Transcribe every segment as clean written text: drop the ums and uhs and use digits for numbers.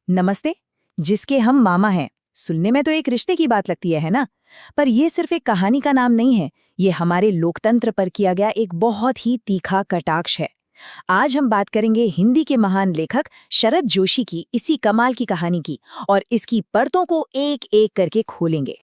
नमस्ते। जिसके हम मामा हैं, सुनने में तो एक रिश्ते की बात लगती है ना? पर ये सिर्फ एक कहानी का नाम नहीं है, ये हमारे लोकतंत्र पर किया गया एक बहुत ही तीखा कटाक्ष है। आज हम बात करेंगे हिंदी के महान लेखक शरद जोशी की इसी कमाल की कहानी की और इसकी परतों को एक एक करके खोलेंगे।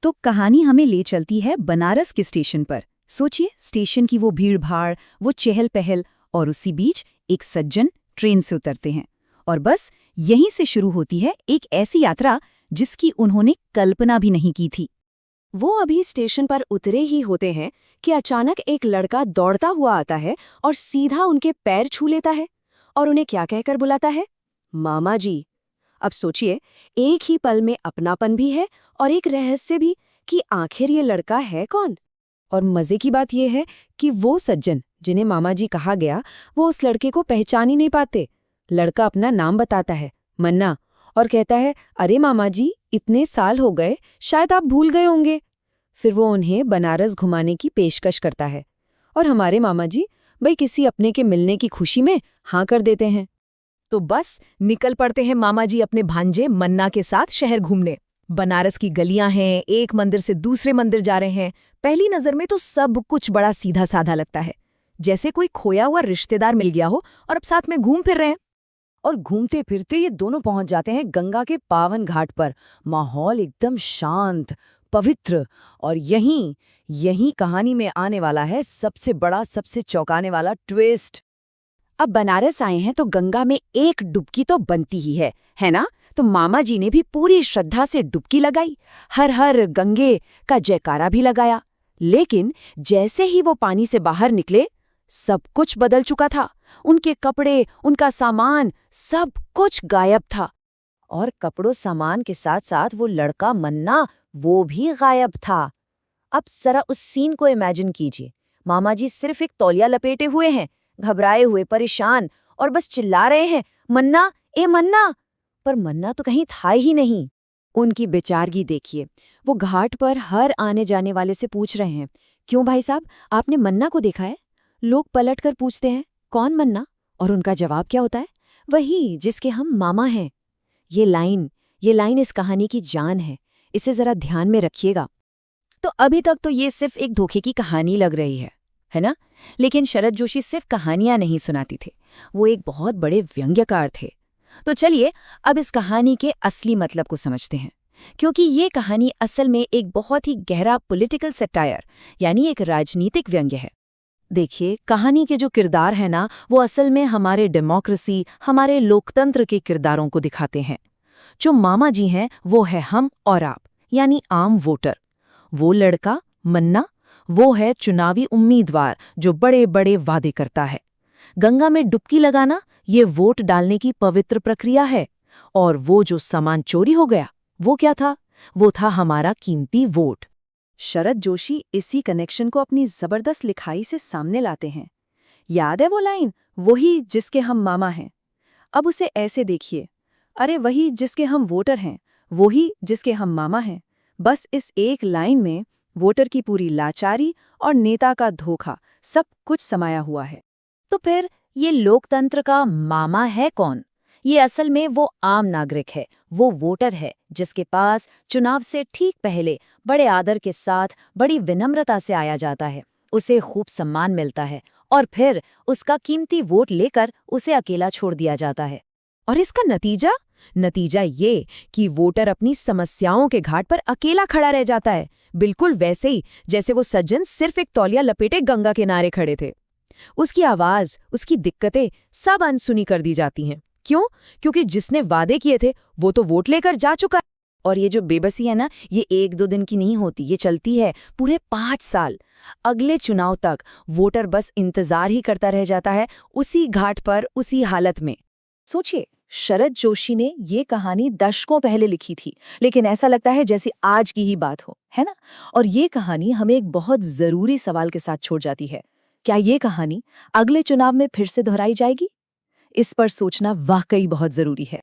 तो कहानी हमें ले चलती है बनारस के स्टेशन पर। सोचिए, स्टेशन की वो भीड़ भाड़, वो चहल पहल, और उसी बीच एक सज्जन ट्रेन से उतरते हैं। और बस यहीं से शुरू होती है एक ऐसी यात्रा जिसकी उन्होंने कल्पना भी नहीं की थी। वो अभी स्टेशन पर उतरे ही होते हैं कि अचानक एक लड़का दौड़ता हुआ आता है और सीधा उनके पैर छू लेता है और उन्हें क्या कहकर बुलाता है? मामा जी। अब सोचिए, एक ही पल में अपनापन भी है और एक रहस्य भी कि आखिर ये लड़का है कौन। और मजे की बात यह है कि वो सज्जन जिन्हें मामा जी कहा गया, वो उस लड़के को पहचान ही नहीं पाते। लड़का अपना नाम बताता है, मन्ना, और कहता है, अरे मामा जी, इतने साल हो गए, शायद आप भूल गए होंगे। फिर वो उन्हें बनारस घुमाने की पेशकश करता है और हमारे मामा जी भाई किसी अपने के मिलने की खुशी में हाँ कर देते हैं। तो बस निकल पड़ते हैं मामा जी अपने भांजे मन्ना के साथ शहर घूमने। बनारस की गलियां हैं, एक मंदिर से दूसरे मंदिर जा रहे हैं। पहली नजर में तो सब कुछ बड़ा सीधा साधा लगता है, जैसे कोई खोया हुआ रिश्तेदार मिल गया हो और अब साथ में घूम फिर रहे हैं। और घूमते फिरते ये दोनों पहुंच जाते हैं गंगा के पावन घाट पर। माहौल एकदम शांत, पवित्र, और यहीं कहानी में आने वाला है सबसे बड़ा, सबसे चौंकाने वाला ट्विस्ट। अब बनारस आए हैं तो गंगा में एक डुबकी तो बनती ही है ना? तो मामा जी ने भी पूरी श्रद्धा से डुबकी लगाई, हर हर गंगे का जयकारा भी लगाया। लेकिन जैसे ही वो पानी से बाहर निकले, सब कुछ बदल चुका था। उनके कपड़े, उनका सामान, सब कुछ गायब था। और कपड़ों सामान के साथ साथ वो लड़का मन्ना, वो भी गायब था। अब जरा उस सीन को इमेजिन कीजिए। मामा जी सिर्फ एक तौलिया लपेटे हुए हैं, घबराए हुए, परेशान, और बस चिल्ला रहे हैं, मन्ना, ए मन्ना। पर मन्ना तो कहीं था ही नहीं। उनकी बेचारगी देखिए। वो घाट पर हर आने जाने वाले से पूछ रहे हैं, क्यों भाई साहब, आपने मन्ना को देखा है? लोग पलटकर पूछते हैं, कौन मन्ना? और उनका जवाब क्या होता है? वही जिसके हम मामा हैं। ये लाइन इस कहानी की जान है। इसे जरा ध्यान में रखिएगा। तो अभी तक तो ये सिर्फ एक धोखे की कहानी लग रही है ना? लेकिन शरद जोशी सिर्फ कहानियां नहीं सुनाती थे, वो एक बहुत बड़े व्यंग्यकार थे। तो चलिए अब इस कहानी के असली मतलब को समझते हैं, क्योंकि ये कहानी असल में एक बहुत ही गहरा पॉलिटिकल सटायर, यानी एक राजनीतिक व्यंग्य है। देखिए, कहानी के जो किरदार हैं ना, वो असल में हमारे डेमोक्रेसी, हमारे लोकतंत्र के किरदारों को दिखाते हैं। जो मामा जी हैं, वो है हम और आप, यानी आम वोटर। वो लड़का मन्ना, वो है चुनावी उम्मीदवार जो बड़े बड़े वादे करता है। गंगा में डुबकी लगाना, ये वोट डालने की पवित्र प्रक्रिया है। और वो जो सामान चोरी हो गया, वो क्या था? वो था हमारा कीमती वोट। शरद जोशी इसी कनेक्शन को अपनी जबरदस्त लिखाई से सामने लाते हैं। याद है वो लाइन, वही जिसके हम मामा हैं? अब उसे ऐसे देखिए, अरे वही जिसके हम वोटर हैं, वही जिसके हम मामा हैं। बस इस एक लाइन में वोटर की पूरी लाचारी और नेता का धोखा सब कुछ समाया हुआ है। तो फिर ये लोकतंत्र का मामा है कौन? ये असल में वो आम नागरिक है, वो वोटर है जिसके पास चुनाव से ठीक पहले बड़े आदर के साथ, बड़ी विनम्रता से आया जाता है। उसे खूब सम्मान मिलता है और फिर उसका कीमती वोट लेकर उसे अकेला छोड़ दिया जाता है। और इसका नतीजा ये कि वोटर अपनी समस्याओं के घाट पर अकेला खड़ा रह जाता है, बिल्कुल वैसे ही जैसे वो सज्जन सिर्फ एक तौलिया लपेटे गंगा किनारे खड़े थे। उसकी आवाज, उसकी दिक्कतें सब अनसुनी कर दी जाती हैं। क्यों? क्योंकि जिसने वादे किए थे वो तो वोट लेकर जा चुका है। और ये जो बेबसी है ना, ये 1-2 दिन की नहीं होती, ये चलती है पूरे 5 साल। अगले चुनाव तक वोटर बस इंतजार ही करता रह जाता है, उसी घाट पर, उसी हालत में। सोचिए, शरद जोशी ने ये कहानी दशकों पहले लिखी थी, लेकिन ऐसा लगता है जैसे आज की ही बात हो, है ना? और ये कहानी हमें एक बहुत जरूरी सवाल के साथ छोड़ जाती है। क्या ये कहानी अगले चुनाव में फिर से दोहराई जाएगी? इस पर सोचना वाकई बहुत जरूरी है।